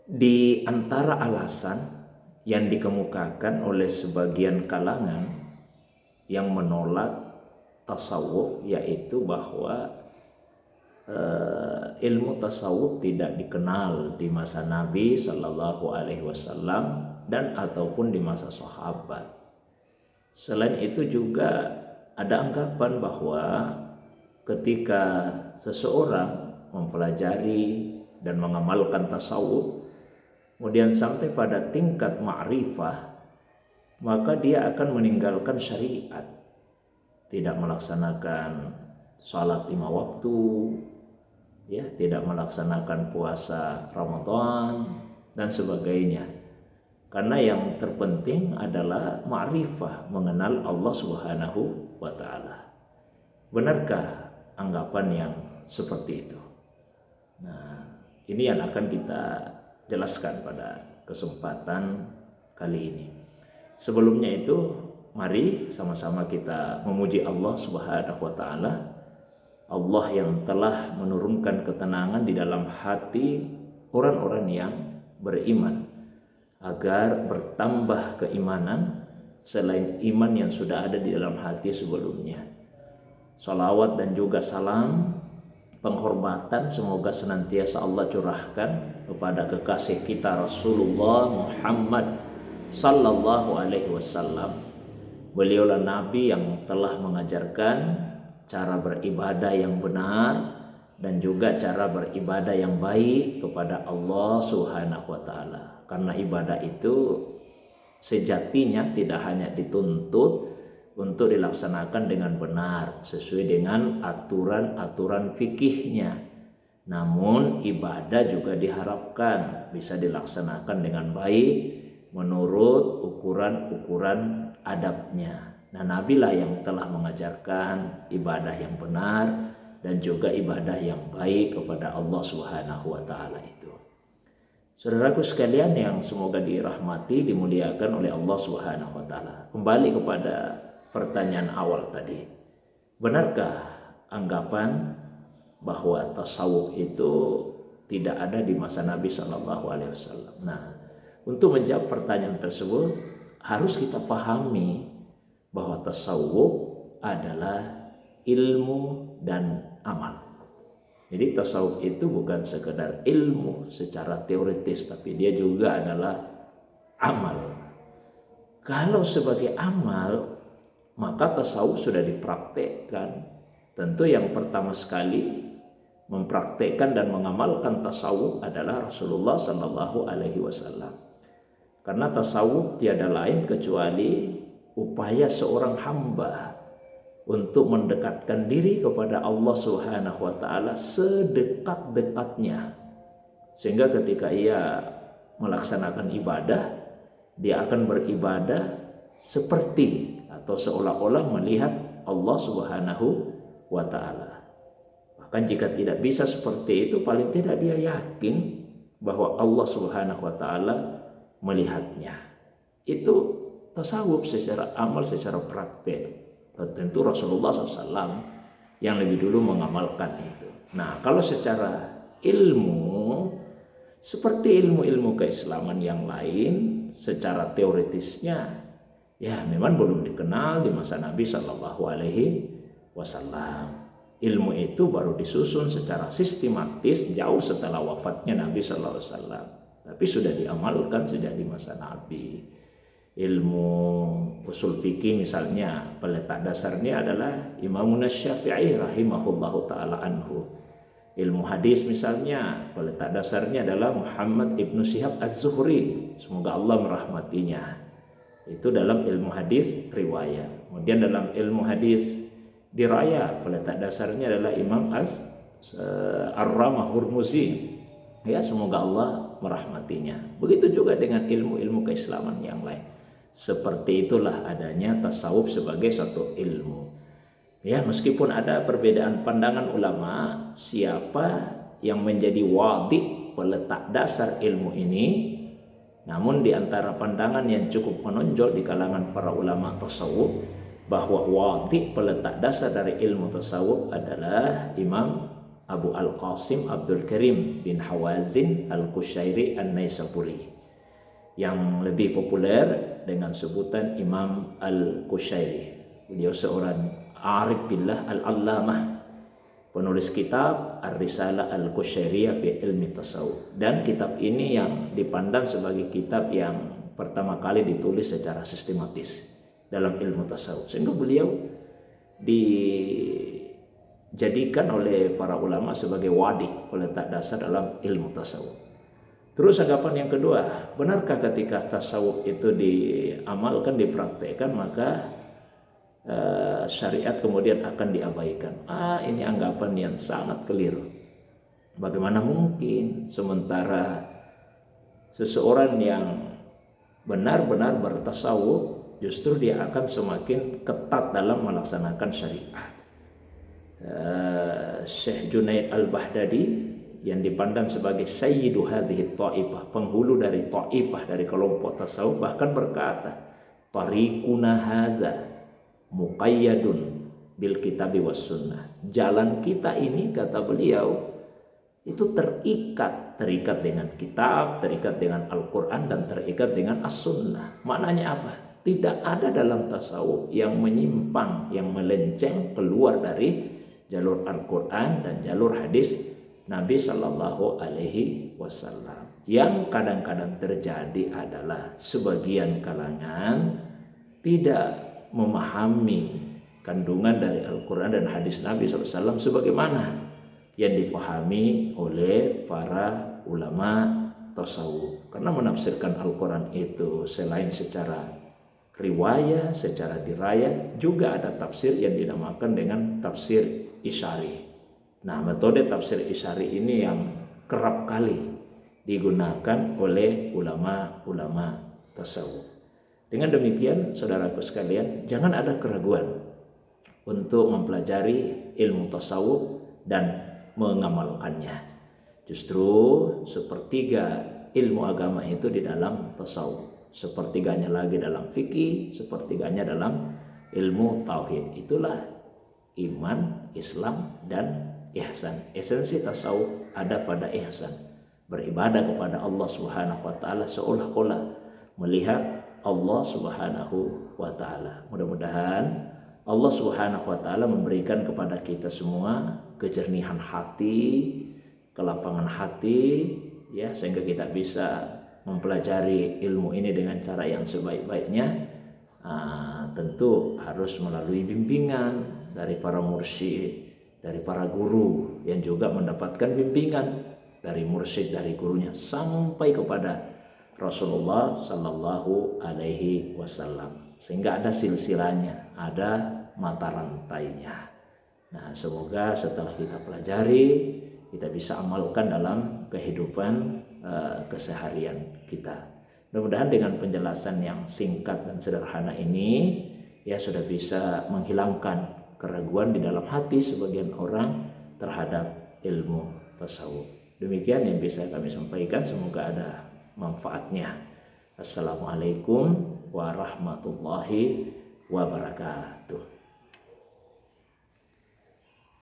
Di antara alasan yang dikemukakan oleh sebagian kalangan yang menolak tasawuf, yaitu bahwa ilmu tasawuf tidak dikenal di masa Nabi Shallallahu Alaihi Wasallam dan ataupun di masa sahabat. Selain itu juga ada anggapan bahwa ketika seseorang mempelajari dan mengamalkan tasawuf, kemudian sampai pada tingkat ma'rifah, maka dia akan meninggalkan syariat, tidak melaksanakan salat 5 waktu, ya, tidak melaksanakan puasa Ramadan dan sebagainya. Karena yang terpenting adalah ma'rifah, mengenal Allah Subhanahu wa taala. Benarkah anggapan yang seperti itu? Nah, ini yang akan kita jelaskan pada kesempatan kali ini. Sebelumnya itu, mari sama-sama kita memuji Allah Subhanahu wa taala. Allah yang telah menurunkan ketenangan di dalam hati orang-orang yang beriman, agar bertambah keimanan selain iman yang sudah ada di dalam hati sebelumnya. Salawat dan juga salam penghormatan semoga senantiasa Allah curahkan kepada kekasih kita Rasulullah Muhammad Sallallahu Alaihi Wasallam. Beliaulah Nabi yang telah mengajarkan cara beribadah yang benar dan juga cara beribadah yang baik kepada Allah Subhanahu wa taala. Karena ibadah itu sejatinya tidak hanya dituntut untuk dilaksanakan dengan benar sesuai dengan aturan-aturan fikihnya, namun ibadah juga diharapkan bisa dilaksanakan dengan baik menurut ukuran-ukuran adabnya. Nah, Nabi lah yang telah mengajarkan ibadah yang benar dan juga ibadah yang baik kepada Allah Subhanahu wa taala itu. Saudaraku sekalian yang semoga dirahmati, dimuliakan oleh Allah Subhanahu wa taala. Kembali kepada pertanyaan awal tadi. Benarkah anggapan bahwa tasawuf itu tidak ada di masa Nabi Shallallahu Alaihi Wasallam? Nah, untuk menjawab pertanyaan tersebut harus kita pahami bahwa tasawuf adalah ilmu dan amal. Jadi tasawuf itu bukan sekedar ilmu secara teoritis, tapi dia juga adalah amal. Kalau sebagai amal, maka tasawuf sudah dipraktekkan. Tentu yang pertama sekali mempraktekkan dan mengamalkan tasawuf adalah Rasulullah Sallallahu Alaihi Wasallam. Karena tasawuf tiada lain kecuali upaya seorang hamba untuk mendekatkan diri kepada Allah Subhanahu wa taala sedekat-dekatnya, sehingga ketika ia melaksanakan ibadah, dia akan beribadah seperti atau seolah-olah melihat Allah Subhanahu wa taala. Bahkan jika tidak bisa seperti itu, paling tidak dia yakin bahwa Allah Subhanahu wa taala melihatnya. Itu tasawuf secara amal, secara praktek. Tentu Rasulullah SAW yang lebih dulu mengamalkan itu. Nah, kalau secara ilmu, seperti ilmu-ilmu keislaman yang lain, secara teoritisnya ya memang belum dikenal di masa Nabi Shallallahu Alaihi Wasallam. Ilmu itu baru disusun secara sistematis jauh setelah wafatnya Nabi Shallallahu Alaihi Wasallam. Tapi sudah diamalkan sejak di masa Nabi. Ilmu usul fikih misalnya, peletak dasarnya adalah Imam Syafi'i rahimahullahu ta'ala anhu. Ilmu hadis misalnya, peletak dasarnya adalah Muhammad ibnu Syihab az-Zuhri, semoga Allah merahmatinya. Itu dalam ilmu hadis riwayat. Kemudian dalam ilmu hadis diraya, peletak dasarnya adalah Imam Ar-Ramah Hurmuzi, ya, semoga Allah merahmatinya. Begitu juga dengan ilmu-ilmu keislaman yang lain. Seperti itulah adanya tasawuf sebagai satu ilmu. Ya, meskipun ada perbedaan pandangan ulama siapa yang menjadi wadi peletak dasar ilmu ini, namun di antara pandangan yang cukup menonjol di kalangan para ulama tasawuf bahwa wadi peletak dasar dari ilmu tasawuf adalah Imam Abu Al-Qasim Abdul Karim bin Hawazin Al-Qushairi An-Naisaburi, yang lebih populer dengan sebutan Imam Al-Qushairi. Beliau seorang arif billah al-allamah, penulis kitab Ar-Risalah Al-Qushairiyah fi Ilmi Tasawuf, dan kitab ini yang dipandang sebagai kitab yang pertama kali ditulis secara sistematis dalam ilmu tasawuf, sehingga beliau dijadikan oleh para ulama sebagai wadi, letak dasar dalam ilmu tasawuf. Terus anggapan yang kedua, benarkah ketika tasawuf itu diamalkan, dipraktekkan, maka syariat kemudian akan diabaikan? Ini anggapan yang sangat keliru. Bagaimana mungkin sementara seseorang yang benar-benar bertasawuf justru dia akan semakin ketat dalam melaksanakan syariat. Syekh Junaid Al-Baghdadi yang dipandang sebagai sayyidu hadhihi ta'ifah, penghulu dari ta'ifah, dari kelompok tasawuf, bahkan berkata, tariquna hadza muqayyadun bil kitabi was sunnah. Jalan kita ini, kata beliau, itu terikat dengan kitab, terikat dengan Al-Quran, dan terikat dengan As-Sunnah. Maknanya apa? Tidak ada dalam tasawuf yang menyimpang, yang melenceng keluar dari jalur Al-Quran dan jalur hadis Nabi Shallallahu Alaihi Wasallam. Yang kadang-kadang terjadi adalah sebagian kalangan tidak memahami kandungan dari Al-Quran dan hadis Nabi SAW sebagaimana yang dipahami oleh para ulama tasawuf, karena menafsirkan Al-Quran itu selain secara riwayah, secara dirayah, juga ada tafsir yang dinamakan dengan tafsir isyari. Nah, metode tafsir isyari ini yang kerap kali digunakan oleh ulama-ulama tasawuf. Dengan demikian, saudaraku sekalian, jangan ada keraguan untuk mempelajari ilmu tasawuf dan mengamalkannya. Justru sepertiga ilmu agama itu di dalam tasawuf, sepertiganya lagi dalam fikih, sepertiganya dalam ilmu tauhid. Itulah iman, Islam, dan ihsan. Esensi tasawuf ada pada ihsan, beribadah kepada Allah Subhanahu wa taala seolah-olah melihat Allah Subhanahu wa taala. Mudah-mudahan Allah Subhanahu wa taala memberikan kepada kita semua kejernihan hati, kelapangan hati, ya, sehingga kita bisa mempelajari ilmu ini dengan cara yang sebaik-baiknya. Tentu harus melalui bimbingan dari para mursyid, dari para guru, yang juga mendapatkan bimbingan dari mursyid, dari gurunya, sampai kepada Rasulullah Sallallahu Alaihi Wasallam, sehingga ada silsilahnya, ada mata rantainya. Nah, semoga setelah kita pelajari, kita bisa amalkan dalam kehidupan keseharian kita. Mudah-mudahan dengan penjelasan yang singkat dan sederhana ini, ya, sudah bisa menghilangkan keraguan di dalam hati sebagian orang terhadap ilmu tasawuf. Demikian yang bisa kami sampaikan, semoga ada manfaatnya. Assalamualaikum warahmatullahi wabarakatuh.